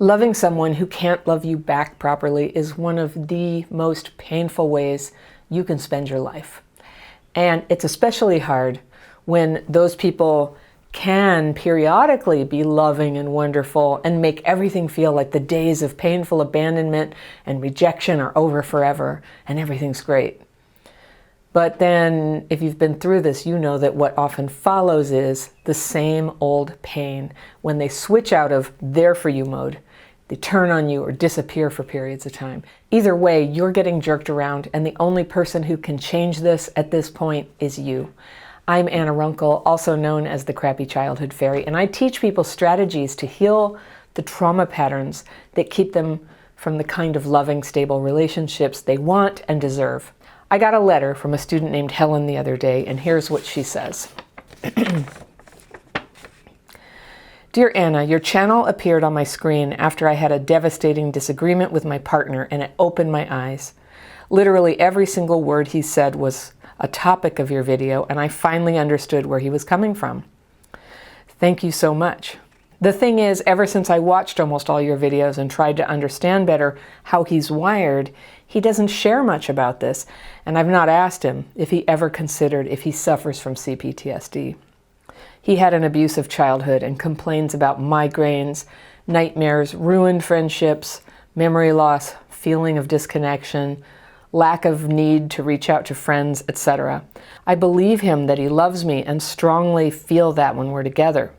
Loving someone who can't love you back properly is one of the most painful ways you can spend your life. And it's especially hard when those people can periodically be loving and wonderful and make everything feel like the days of painful abandonment and rejection are over forever and everything's great. But then if you've been through this, you know that what often follows is the same old pain when they switch out of there for you mode. They turn on you or disappear for periods of time. Either way, you're getting jerked around, and the only person who can change this at this point is you. I'm Anna Runkle, also known as the Crappy Childhood Fairy, and I teach people strategies to heal the trauma patterns that keep them from the kind of loving, stable relationships they want and deserve. I got a letter from a student named Helen the other day, and here's what she says. Dear Anna, your channel appeared on my screen after I had a devastating disagreement with my partner, and it opened my eyes. Literally every single word he said was a topic of your video, and I finally understood where he was coming from. Thank you so much. The thing is, ever since I watched almost all your videos and tried to understand better how he's wired, he doesn't share much about this, and I've not asked him if he ever considered if he suffers from CPTSD. He had an abusive childhood and complains about migraines, nightmares, ruined friendships, memory loss, feeling of disconnection, lack of need to reach out to friends, etc. I believe him that he loves me and strongly feel that when we're together.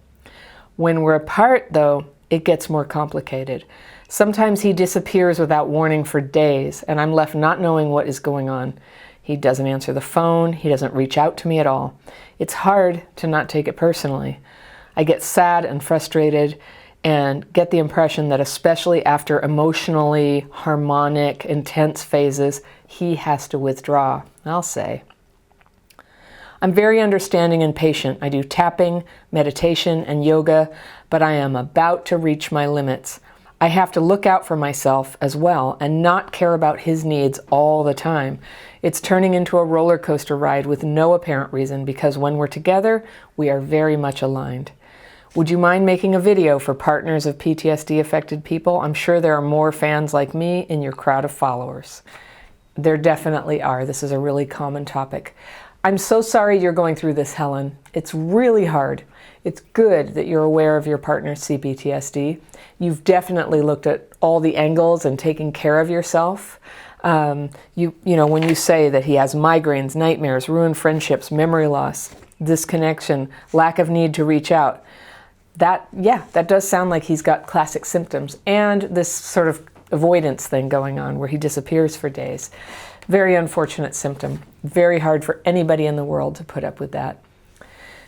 When we're apart, though, it gets more complicated. Sometimes he disappears without warning for days, and I'm left not knowing what is going on. He doesn't answer the phone. He doesn't reach out to me at all. It's hard to not take it personally. I get sad and frustrated and get the impression that especially after emotionally harmonic, intense phases, he has to withdraw, I'll say. I'm very understanding and patient. I do tapping, meditation, and yoga, but I am about to reach my limits. I have to look out for myself as well and not care about his needs all the time. It's turning into a roller coaster ride with no apparent reason because when we're together, we are very much aligned. Would you mind making a video for partners of PTSD-affected people? I'm sure there are more fans like me in your crowd of followers. There definitely are. This is a really common topic. I'm so sorry you're going through this, Helen. It's really hard. It's good that you're aware of your partner's CPTSD. You've definitely looked at all the angles and taken care of yourself. You know, when you say that he has migraines, nightmares, ruined friendships, memory loss, disconnection, lack of need to reach out, that does sound like he's got classic symptoms and this sort of avoidance thing going on where he disappears for days. Very unfortunate symptom. Very hard for anybody in the world to put up with that.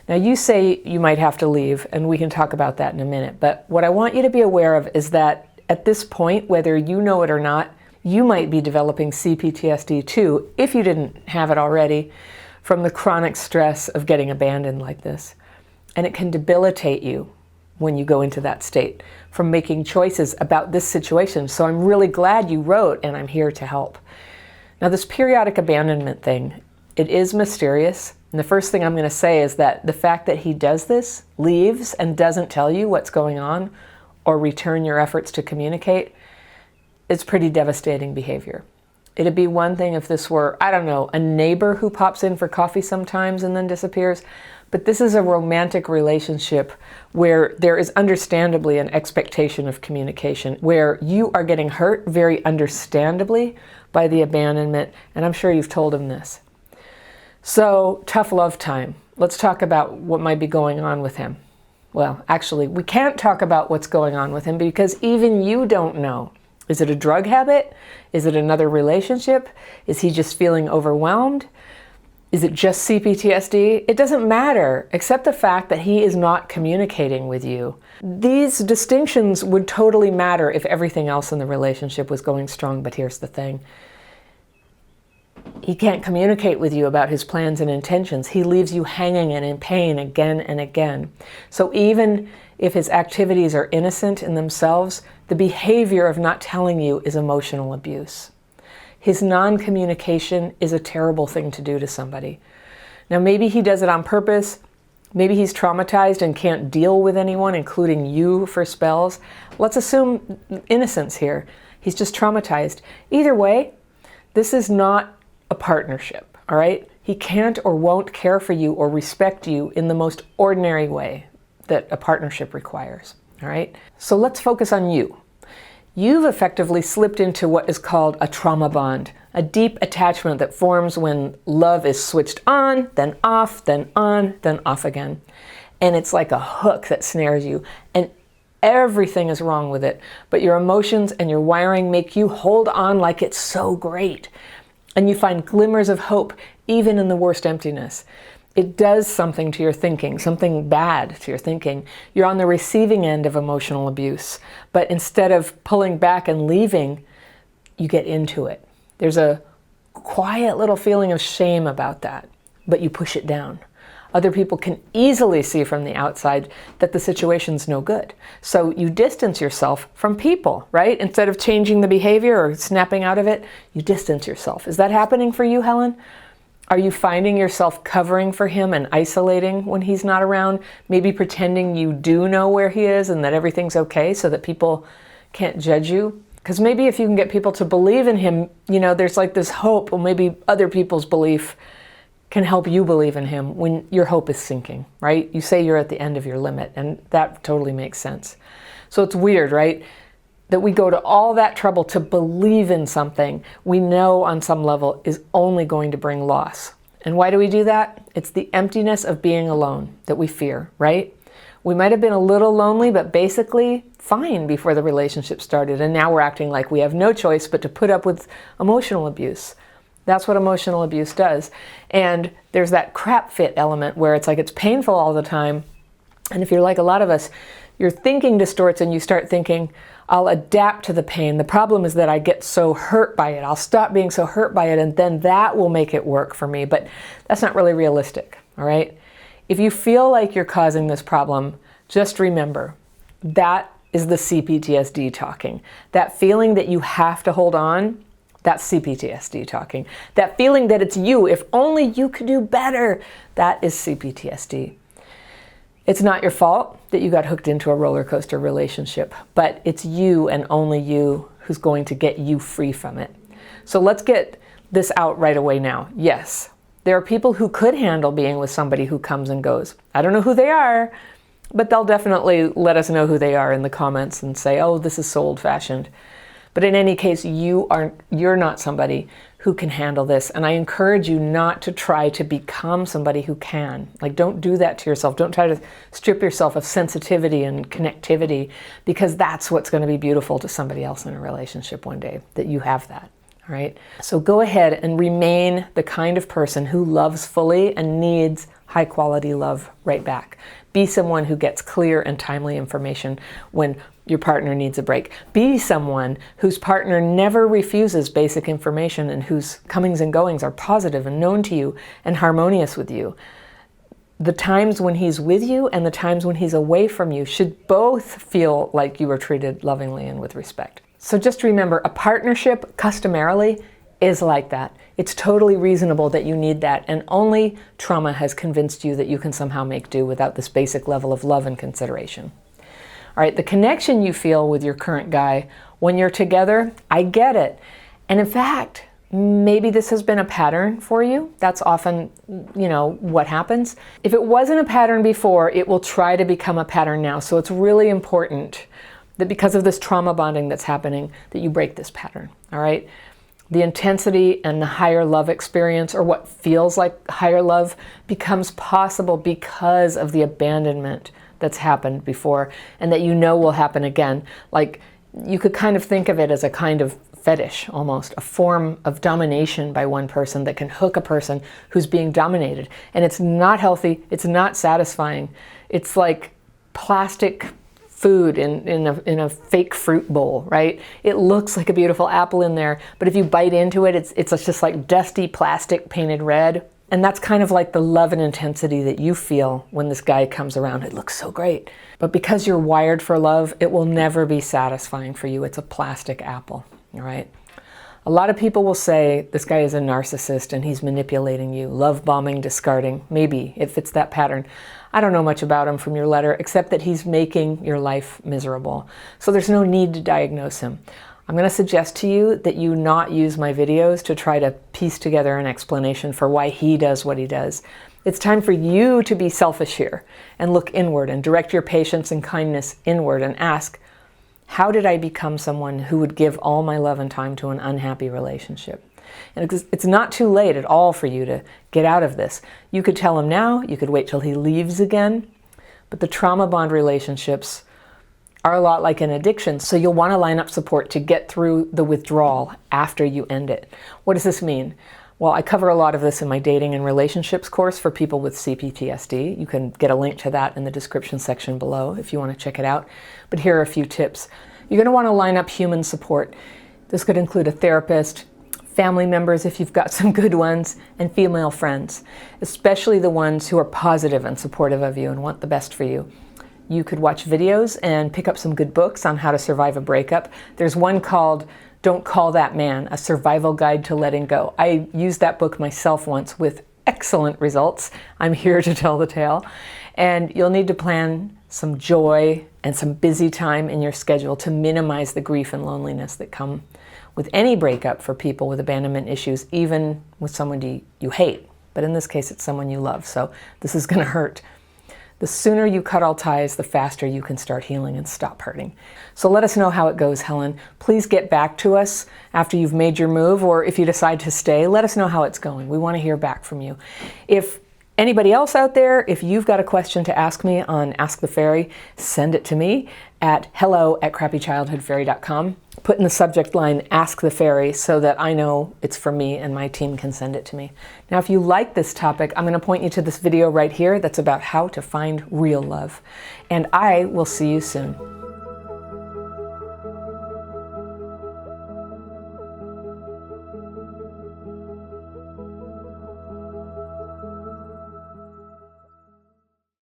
Now you say you might have to leave, and we can talk about that in a minute, but what I want you to be aware of is that at this point, whether you know it or not, you might be developing CPTSD too, if you didn't have it already, from the chronic stress of getting abandoned like this. And it can debilitate you when you go into that state from making choices about this situation. So I'm really glad you wrote, and I'm here to help. Now this periodic abandonment thing, it is mysterious. And the first thing I'm going to say is that the fact that he does this, leaves, and doesn't tell you what's going on or return your efforts to communicate, is pretty devastating behavior. It'd be one thing if this were, I don't know, a neighbor who pops in for coffee sometimes and then disappears. But this is a romantic relationship where there is understandably an expectation of communication, where you are getting hurt very understandably by the abandonment, and I'm sure you've told him this. So, tough love time. Let's talk about what might be going on with him. Well, actually, we can't talk about what's going on with him because even you don't know. Is it a drug habit? Is it another relationship? Is he just feeling overwhelmed? Is it just CPTSD? It doesn't matter, except the fact that he is not communicating with you. These distinctions would totally matter if everything else in the relationship was going strong, but here's the thing. He can't communicate with you about his plans and intentions. He leaves you hanging and in pain again and again. So even if his activities are innocent in themselves, the behavior of not telling you is emotional abuse. His non-communication is a terrible thing to do to somebody. Now maybe he does it on purpose, Maybe he's traumatized and can't deal with anyone, including you, for spells. Let's assume innocence here. He's just traumatized. Either way, this is not a partnership, all right? He can't or won't care for you or respect you in the most ordinary way that a partnership requires, all right? So let's focus on you. You've effectively slipped into what is called a trauma bond, a deep attachment that forms when love is switched on, then off, then on, then off again. And it's like a hook that snares you, and everything is wrong with it, but your emotions and your wiring make you hold on like it's so great. And you find glimmers of hope even in the worst emptiness. It does something to your thinking, something bad to your thinking. You're on the receiving end of emotional abuse, but instead of pulling back and leaving, you get into it. There's a quiet little feeling of shame about that, but you push it down. Other people can easily see from the outside that the situation's no good. So you distance yourself from people, right? Instead of changing the behavior or snapping out of it, you distance yourself. Is that happening for you, Helen? Are you finding yourself covering for him and isolating when he's not around? Maybe pretending you do know where he is and that everything's okay so that people can't judge you? Because maybe if you can get people to believe in him, you know, there's like this hope, or maybe other people's belief can help you believe in him when your hope is sinking, right? You say you're at the end of your limit, and that totally makes sense. So it's weird, right? That we go to all that trouble to believe in something we know on some level is only going to bring loss. And why do we do that? It's the emptiness of being alone that we fear, right? We might have been a little lonely, but basically fine before the relationship started. And now we're acting like we have no choice but to put up with emotional abuse. That's what emotional abuse does. And there's that crap fit element where it's like it's painful all the time. And if you're like a lot of us, your thinking distorts and you start thinking, I'll adapt to the pain. The problem is that I get so hurt by it. I'll stop being so hurt by it, and then that will make it work for me. But that's not really realistic, all right? If you feel like you're causing this problem, just remember, that is the CPTSD talking. That feeling that you have to hold on, that's CPTSD talking. That feeling that it's you, if only you could do better, that is CPTSD. It's not your fault that you got hooked into a roller coaster relationship, but it's you and only you who's going to get you free from it. So let's get this out right away now. Yes, there are people who could handle being with somebody who comes and goes. I don't know who they are, but they'll definitely let us know who they are in the comments and say, oh, this is so old-fashioned. But in any case, you're not somebody who can handle this. And I encourage you not to try to become somebody who can. Like, don't do that to yourself. Don't try to strip yourself of sensitivity and connectivity, because that's what's going to be beautiful to somebody else in a relationship one day, that you have that. All right. So go ahead and remain the kind of person who loves fully and needs high quality love right back. Be someone who gets clear and timely information when your partner needs a break. Be someone whose partner never refuses basic information and whose comings and goings are positive and known to you and harmonious with you. The times when he's with you and the times when he's away from you should both feel like you were treated lovingly and with respect. So just remember, a partnership customarily is like that. It's totally reasonable that you need that, and only trauma has convinced you that you can somehow make do without this basic level of love and consideration. All right, the connection you feel with your current guy when you're together, I get it. And in fact, maybe this has been a pattern for you. That's often, what happens. If it wasn't a pattern before, it will try to become a pattern now. So it's really important that because of this trauma bonding that's happening, that you break this pattern, all right? The intensity and the higher love experience, or what feels like higher love, becomes possible because of the abandonment that's happened before and that will happen again. Like, you could kind of think of it as a kind of fetish, almost a form of domination by one person that can hook a person who's being dominated. And it's not healthy, it's not satisfying. It's like plastic food in a fake fruit bowl, right? It looks like a beautiful apple in there, but if you bite into it, it's just like dusty plastic painted red. And that's kind of like the love and intensity that you feel when this guy comes around. It looks so great. But because you're wired for love, it will never be satisfying for you. It's a plastic apple, all right? A lot of people will say, this guy is a narcissist and he's manipulating you, love bombing, discarding. Maybe it fits that pattern. I don't know much about him from your letter, except that he's making your life miserable. So there's no need to diagnose him. I'm going to suggest to you that you not use my videos to try to piece together an explanation for why he does what he does. It's time for you to be selfish here and look inward and direct your patience and kindness inward and ask, how did I become someone who would give all my love and time to an unhappy relationship? And it's not too late at all for you to get out of this. You could tell him now, you could wait till he leaves again, but the trauma bond relationships are a lot like an addiction, so you'll want to line up support to get through the withdrawal after you end it. What does this mean? Well, I cover a lot of this in my dating and relationships course for people with CPTSD. You can get a link to that in the description section below if you want to check it out. But here are a few tips. You're going to want to line up human support. This could include a therapist, family members if you've got some good ones, and female friends, especially the ones who are positive and supportive of you and want the best for you. You could watch videos and pick up some good books on how to survive a breakup. There's one called Don't Call That Man, A Survival Guide to Letting Go. I used that book myself once with excellent results. I'm here to tell the tale. And you'll need to plan some joy and some busy time in your schedule to minimize the grief and loneliness that come with any breakup for people with abandonment issues, even with someone you hate. But in this case, it's someone you love, so this is going to hurt. The sooner you cut all ties, the faster you can start healing and stop hurting. So let us know how it goes, Helen. Please get back to us after you've made your move, or if you decide to stay, let us know how it's going. We want to hear back from you. If anybody else out there, if you've got a question to ask me on Ask the Fairy, send it to me at hello@crappychildhoodfairy.com. Put in the subject line, Ask the Fairy, so that I know it's from me and my team can send it to me. Now, if you like this topic, I'm going to point you to this video right here that's about how to find real love. And I will see you soon.